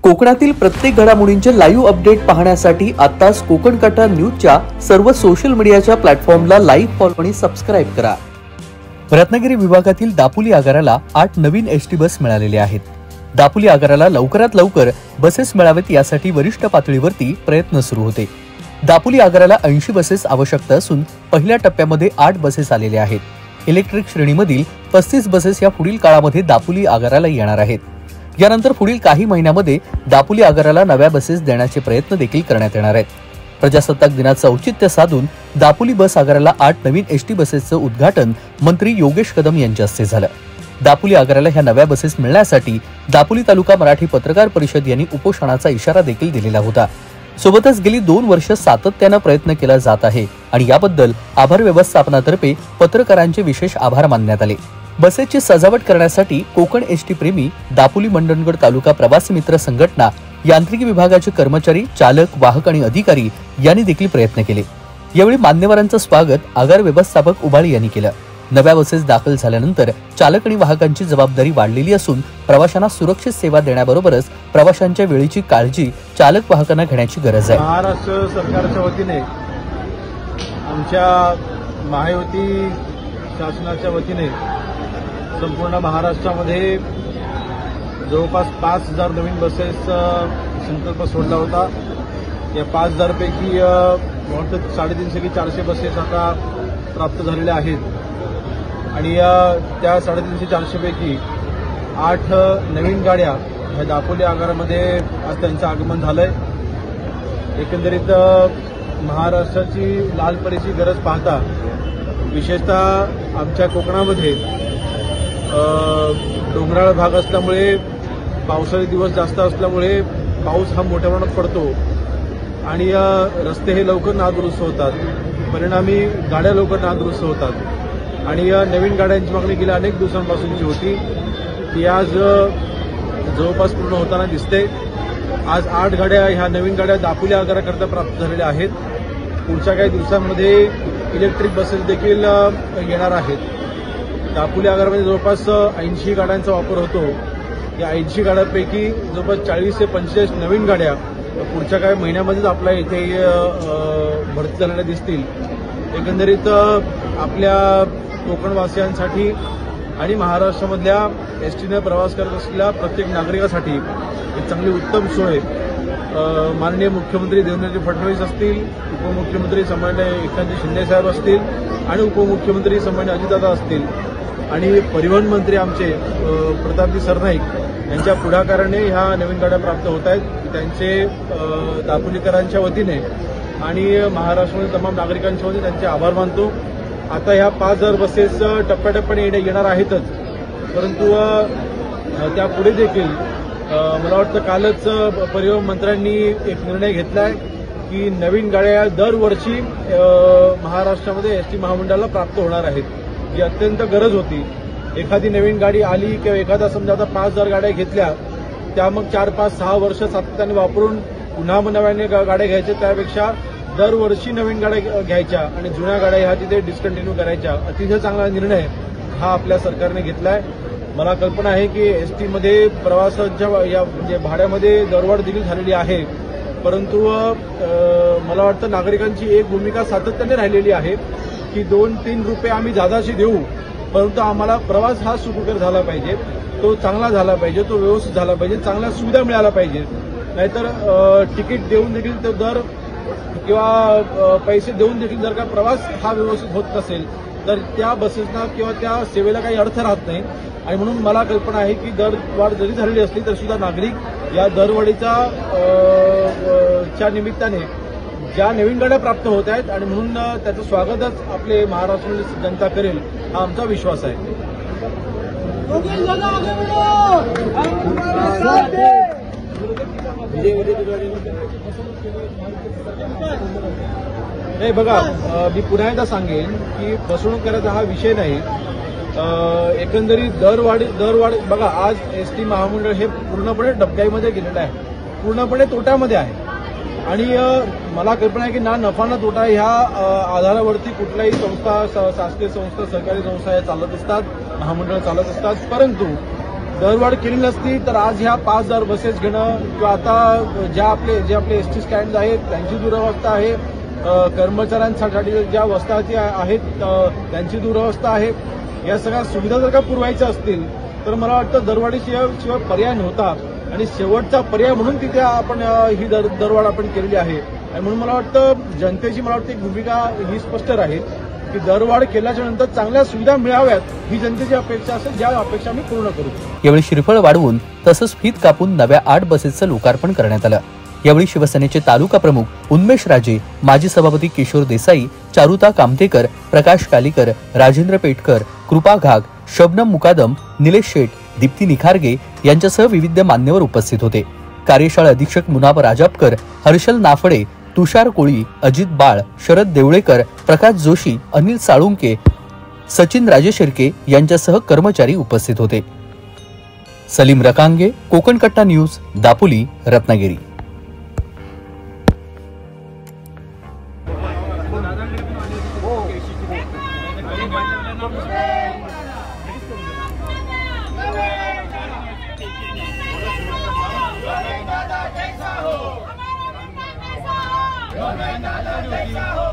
कोकणातील प्रत्येक घडामोडींचे लाईव्ह अपडेट पाहण्यासाठी आताच कोकण कटा न्यूजच्या सर्व सोशल मीडियाच्या प्लॅटफॉर्मला लाईक, फॉलो आणि सबस्क्राईब करा। रत्नागिरी विभागातील दापोली आगाराला 8 नवीन एसटी बस मिळालेले आहेत। दापोली आगाराला लवकरात लवकर बसेस मिळावेत यासाठी वरिष्ठ पातळीवरती प्रयत्न सुरू होते। दापोली आगाराला 80 बसेस आवश्यकता असून पहिल्या टप्प्यामध्ये 8 बसेस आलेल्या आहेत। इलेक्ट्रिक श्रेणीमधील 35 बसेस या पुढील काळामध्ये दापोली आगाराला येणार आहेत। यानंतर पुढील काही महिन्यामध्ये दापोली आगाराला नव्या बसेस देण्याचे प्रयत्न देखील करण्यात येणार आहेत। प्रजासत्ताक दिनाचं औचित्य साधून दापोली बस आगाराला 8 नवीन एसटी बसेसचं उद्घाटन मंत्री योगेश कदम यांच्या हस्ते झालं। दापोली आगाराला ह्या नव्या बसेस मिळण्यासाठी दापोली तालुका मराठी पत्रकार परिषद यांनी उपोषणाचा इशारा देखील दिलेला होता। सोबतच गेली 2 वर्ष सातत्यानं प्रयत्न केला जात आहे आणि याबद्दल आभार व्यवस्थापनातर्फे पत्रकारांचे विशेष आभार मानण्यात आले। बसेसची सजावट करण्यासाठी कोकण एसटी प्रेमी, दापोली मंडणगड तालुका प्रवासी मित्र संघटना, यांत्रिकी विभागाचे कर्मचारी, चालक, वाहक आणि अधिकारी यांनी देखील प्रयत्न केले। यावेळी मान्यवरांचं स्वागत आगार व्यवस्थापक उबाळी यांनी केलं। नव्या बसेस दाखल झाल्यानंतर चालक आणि वाहकांची जबाबदारी वाढलेली असून प्रवाशांना सुरक्षित सेवा देण्याबरोबरच प्रवाशांच्या वेळेची काळजी चालक वाहकांना घेण्याची गरज आहे। महाराष्ट्र सरकारच्या वतीने आमच्या महायुती शासनाच्या वतीने संपूर्ण महाराष्ट्रामध्ये जवळपास 5000 नवीन बसेस संकल्प सोडला होता। या 5000 पैकी 350 की 400 बसेस आता प्राप्त झालेल्या आहेत आणि त्या 350-400 पैकी 8 नवीन गाड्या ह्या दापोली आगारामध्ये आज त्यांचं आगमन झालंय। एकंदरीत महाराष्ट्राची लाल परीची गरज पाहता विशेषतः आमच्या कोकणामध्ये डोंगराळ भाग असल्यामुळे, पावसाळी दिवस जास्त असल्यामुळे पाऊस हा मोठ्या प्रमाणात पडतो आणि रस्ते हे लवकर नादुरुस्त होतात, परिणामी गाड्या लवकर नादुरुस्त होतात आणि नवीन गाड्यांची मागणी गेल्या अनेक दिवसांपासूनची होती ती आज जवळपास पूर्ण होताना दिसते। आज 8 गाड्या ह्या नवीन गाड्या दापोली आगाराकरता प्राप्त झालेल्या आहेत। पुढच्या काही दिवसांमध्ये इलेक्ट्रिक बसेस देखील येणार आहेत। दापोली आगारामध्ये जवळपास 80 गाड्यांचा वापर होतो। या 80 गाड्यांपैकी जवळपास 40 ते 45 नवीन गाड्या पुढच्या काही महिन्यामध्येच आपल्या इथे भरती झालेल्या दिसतील। एकंदरीत आपल्या कोकणवासियांसाठी आणि महाराष्ट्रामधल्या एसटीने प्रवास करत असलेल्या प्रत्येक नागरिकासाठी एक चांगली उत्तम सोय माननीय मुख्यमंत्री देवेंद्र फडणवीस असतील, उपमुख्यमंत्री सन्माननीय एकनाथ शिंदे साहेब असतील आणि उपमुख्यमंत्री सन्माननीय अजितदादा असतील आणि परिवहन मंत्री आमचे प्रतापजी सरनाईक यांच्या पुढाकाराने ह्या नवीन गाड्या प्राप्त होत आहेत। त्यांचे दापोलीकरांच्या वतीने आणि महाराष्ट्रातील तमाम नागरिकांच्या वतीने त्यांचे आभार मानतो। आता ह्या 5000 बसेस टप्प्याटप्प्याने येणार आहेतच, परंतु त्यापुढे देखील मला वाटतं कालच परिवहन मंत्र्यांनी एक निर्णय घेतलाय की नवीन गाड्या दरवर्षी महाराष्ट्रामध्ये एसटी महामंडळाला प्राप्त होणार आहेत, जी अत्यंत गरज होती। एखादी नवीन गाडी आली किंवा एखादा समजा आता 5000 गाड्या घेतल्या त्या मग 4, 5, 6 वर्ष सातत्याने वापरून पुन्हा नव्याने गाड्या घ्यायच्या, त्यापेक्षा दरवर्षी नवीन गाड्या घ्यायच्या आणि जुन्या गाड्या ह्या तिथे डिस्कंटिन्यू करायच्या। अतिशय चांगला निर्णय हा आपल्या सरकारने घेतलाय। मला कल्पना आहे की एसटीमध्ये प्रवासाच्या या म्हणजे भाड्यामध्ये दरवाढ देखील झालेली आहे, परंतु मला वाटतं नागरिकांची एक भूमिका सातत्याने राहिलेली आहे की 2-3 रुपये आम्ही जादाशी देऊ, परंतु आम्हाला प्रवास हा सुखकर झाला पाहिजे, तो चांगला झाला पाहिजे, तो व्यवस्थित झाला पाहिजे, चांगल्या सुविधा मिळायला पाहिजे। नाहीतर तिकीट देऊन देखील तो दर किंवा पैसे देऊन देखील जर का प्रवास हा व्यवस्थित होत नसेल तर त्या बसेसना किंवा त्या सेवेला काही अर्थ राहत नाही आणि म्हणून मला कल्पना आहे की दरवाढ जरी झालेली असली तर सुद्धा नागरिक या दरवाढीचा च्या निमित्ताने ज्या नवीन गाड्या प्राप्त होत आहेत आणि म्हणून त्याचं स्वागतच आपले महाराष्ट्रातील जनता करेल हा आमचा विश्वास आहे। नाही बघा, मी पुन्हा एकदा सांगेन की फसवणूक करायचा हा विषय नाही। एकंदरीत दरवाढ बघा, आज एसटी महामंडळ हे पूर्णपणे डबक्यामध्ये गेलेलं आहे, पूर्णपणे तोट्यामध्ये आहे आणि मला कल्पना आहे की ना नफा ना तोटा ह्या आधारावरती कुठल्याही संस्था, शासकीय संस्था, सरकारी संस्था या चालत असतात, महामंडळ चालत असतात, परंतु दरवाढ केली नसती तर आज ह्या 5,000 बसेस घेणं किंवा आता जे आपले एसटी स्टँड आहेत त्यांची दुरवस्था आहे, कर्मचाऱ्यांसाठी ज्या वसाहती आहेत त्यांची दुरवस्था आहे, या सगळ्या सुविधा जर का पुरवायच्या असतील तर मला वाटतं दरवाढीशिवाय पर्याय नव्हता आणि शेवटचा पर्याय म्हणून तिथे आपण ही दरवाढ आपण केलेली आहे. आणि म्हणून मला वाटतं जनतेची एक भूमिका ही स्पष्ट राहील की दरवाढ केल्याच्या नंतर चांगल्या सुविधा मिळाव्यात ही जनतेची अपेक्षा असेल, ज्या अपेक्षा मी पूर्ण करू. यावेळी श्रीफळ वाढवून तसंच फीत कापून नव्या 8 बसेसचं लोकार्पण करण्यात आलं. यावेळी शिवसेनेचे तालुका प्रमुख उन्मेष राजे, माजी सभापती किशोर देसाई, चारुता कामतेकर, प्रकाश कालीकर, राजेंद्र पेटकर, कृपा घाग, शबनम मुकादम, निलेश शेठ, दीप्ती निखारगे यांच्यासह विविध मान्यवर उपस्थित होते. कार्यशाळा अधीक्षक मुनाब राजापकर, हर्षल नाफडे, तुषार कोळी, अजित बाळ, शरद देवळेकर, प्रकाश जोशी, अनिल साळुंके, सचिन राजेशिर्के यांच्यासह कर्मचारी उपस्थित होते. सलीम रकांगे, कोकण कट्टा न्यूज, दापोली, रत्नागिरी. Yo,